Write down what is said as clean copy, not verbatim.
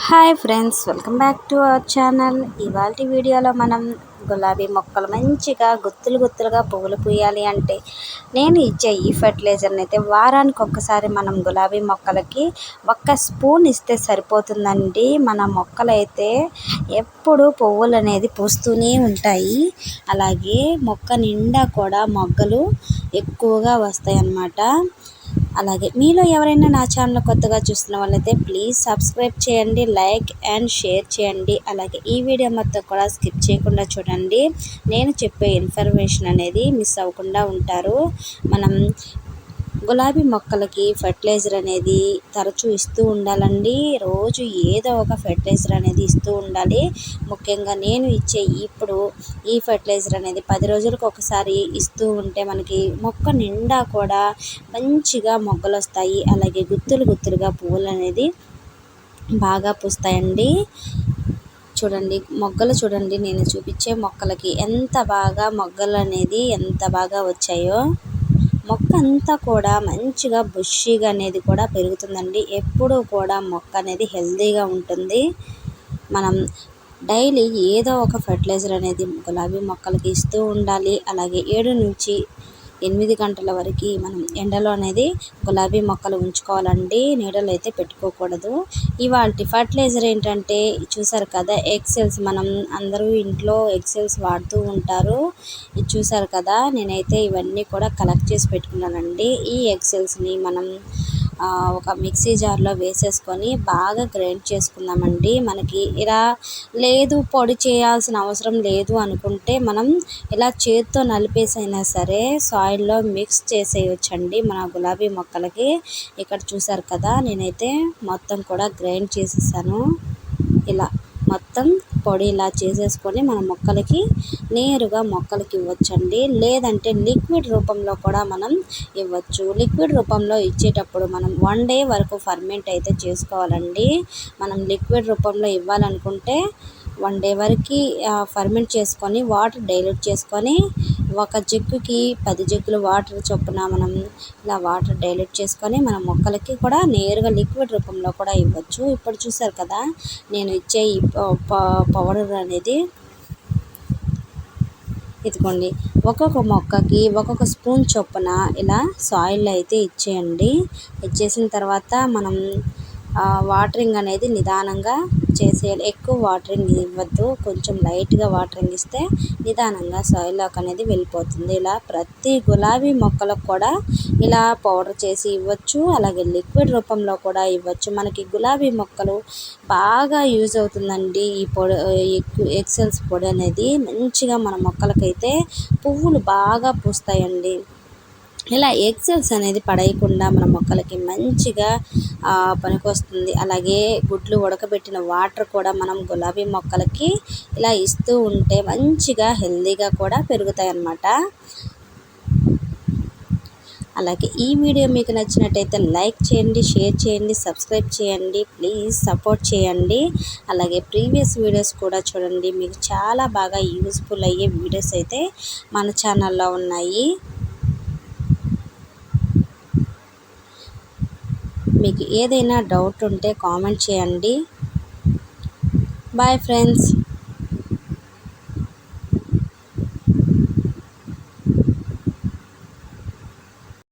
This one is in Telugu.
Hi friends, welcome back to our channel. ఇవాల్టి వీడియోలో మనం గులాబీ మొక్కలు మంచిగా గుత్తులు గుత్తులుగా పువ్వులు పూయాలి అంటే నేను ఇచ్చే ఈ ఫర్టిలైజర్ని అయితే వారానికి ఒక్కసారి మనం గులాబీ మొక్కలకి 1 స్పూన్ ఇస్తే సరిపోతుందండి. మన మొక్కలైతే ఎప్పుడు పువ్వులు అనేది పూస్తూనే ఉంటాయి. అలాగే మొక్క నిండా కూడా మొగ్గలు ఎక్కువగా వస్తాయి అన్నమాట. అలాగే మీలో ఎవరైనా నా ఛానల్ కొత్తగా చూస్తున్న వాళ్ళైతే ప్లీజ్ సబ్స్క్రైబ్ చేయండి, లైక్ అండ్ షేర్ చేయండి. అలాగే ఈ వీడియో మొత్తం కూడా స్కిప్ చేయకుండా చూడండి. నేను చెప్పే ఇన్ఫర్మేషన్ అనేది మిస్ అవ్వకుండా ఉంటారు. మనం గులాబీ మొక్కలకి ఫర్టిలైజర్ అనేది తరచూ ఇస్తూ ఉండాలండి. రోజు ఏదో ఒక ఫర్టిలైజర్ అనేది ఇస్తూ ఉండాలి. ముఖ్యంగా నేను ఇచ్చే ఇప్పుడు ఈ ఫర్టిలైజర్ అనేది 10 రోజులకు ఒకసారి ఇస్తూ ఉంటే మనకి మొక్క నిండా కూడా మంచిగా మొగ్గలు వస్తాయి. అలాగే గుత్తులు గుత్తులుగా పువ్వులు అనేది బాగా పూస్తాయండి. చూడండి మొగ్గలు చూడండి, నేను చూపించే మొక్కలకి ఎంత బాగా మొగ్గలు అనేది ఎంత బాగా వచ్చాయో. మొక్క అంతా కూడా మంచిగా బుషీగా అనేది కూడా పెరుగుతుందండి. ఎప్పుడూ కూడా మొక్క అనేది హెల్తీగా ఉంటుంది. మనం డైలీ ఏదో ఒక ఫర్టిలైజర్ అనేది గులాబీ మొక్కలకి ఇస్తూ ఉండాలి. అలాగే 7 నుంచి 8 గంటల వరకు మనం ఎండలో అనేది గులాబీ మొక్కలు ఉంచుకోవాలండి. నీడలో అయితే పెట్టుకోకూడదు. ఇవాల్టి ఫర్టిలైజర్ ఏంటంటే చూసారు కదా, ఎక్సెల్స్. మనం అందరూ ఇంట్లో ఎక్సెల్స్ వాడుతూ ఉంటారు. ఇది చూసారు కదా, నేనైతే ఇవన్నీ కూడా కలెక్ట్ చేసి పెట్టుకున్నానండి. ఈ ఎక్సెల్స్ని మనం ఒక మిక్సీ జార్లో వేసేసుకొని బాగా గ్రైండ్ చేసుకుందామండి. మనకి ఇలా లేదు, పొడి చేయాల్సిన అవసరం లేదు అనుకుంటే మనం ఇలా చేత్తో నలిపేసైనా సరే సాయిల్లో మిక్స్ చేసేయొచ్చండి మన గులాబీ మొక్కలకి. ఇక్కడ చూసారు కదా, నేనైతే మొత్తం కూడా గ్రైండ్ చేసేసాను. ఇలా మొత్తం పొడి ఇలా చేసేసుకొని మన మొక్కలకి నేరుగా మొక్కలకి ఇవ్వచ్చండి. లేదంటే లిక్విడ్ రూపంలో కూడా మనం ఇవ్వచ్చు. లిక్విడ్ రూపంలో ఇచ్చేటప్పుడు మనం 1 డే వరకు ఫర్మెంట్ అయితే చేసుకోవాలండి. మనం లిక్విడ్ రూపంలో ఇవ్వాలనుకుంటే 1 డే వరకు ఫర్మెంట్ చేసుకొని వాటర్ డైల్యూట్ చేసుకొని ఒక జగ్గుకి 10 జగ్గులు వాటర్ చొప్పున మనం ఇలా వాటర్ డైల్యూట్ చేసుకొని మన మొక్కలకి కూడా నేరుగా లిక్విడ్ రూపంలో కూడా ఇవ్వచ్చు. ఇప్పుడు చూసారు కదా, నేను ఇచ్చే ఈ పౌడర్ అనేది ఇదిగోండి, ఒక్కొక్క మొక్కకి ఒక్కొక్క స్పూన్ చొప్పున ఇలా సాయిల్లో అయితే ఇచ్చేయండి. ఇచ్చేసిన తర్వాత మనం వాటరింగ్ అనేది నిదానంగా చేసేయాలి. ఎక్కువ వాటరింగ్ ఇవ్వద్దు, కొంచెం లైట్గా వాటరింగ్ ఇస్తే నిదానంగా సాయిల్లోకి అనేది వెళ్ళిపోతుంది. ఇలా ప్రతి గులాబీ మొక్కలకు కూడా ఇలా పౌడర్ చేసి ఇవ్వచ్చు. అలాగే లిక్విడ్ రూపంలో కూడా ఇవ్వచ్చు. మనకి గులాబీ మొక్కలు బాగా యూజ్ అవుతుందండి ఈ పొడి, ఎక్సెల్స్ పొడి అనేది. మంచిగా మన మొక్కలకైతే పువ్వులు బాగా పూస్తాయండి. ఇలా ఎక్సెల్స్ అనేది పడేయకుండా మన మొక్కలకి మంచిగా పనికొస్తుంది. అలాగే గుడ్లు ఉడకబెట్టిన వాటర్ కూడా మనం గులాబీ మొక్కలకి ఇలా ఇస్తూ ఉంటే మంచిగా హెల్తీగా కూడా పెరుగుతాయి అన్నమాట. అలాగే ఈ వీడియో మీకు నచ్చినట్టయితే లైక్ చేయండి, షేర్ చేయండి, సబ్స్క్రైబ్ చేయండి. ప్లీజ్ సపోర్ట్ చేయండి. అలాగే ప్రీవియస్ వీడియోస్ కూడా చూడండి. మీకు చాలా బాగా యూస్ఫుల్ అయ్యే వీడియోస్ అయితే మన ఛానల్లో ఉన్నాయి. మీకు ఏదైనా డౌట్ ఉంటే కామెంట్ చేయండి. Bye friends.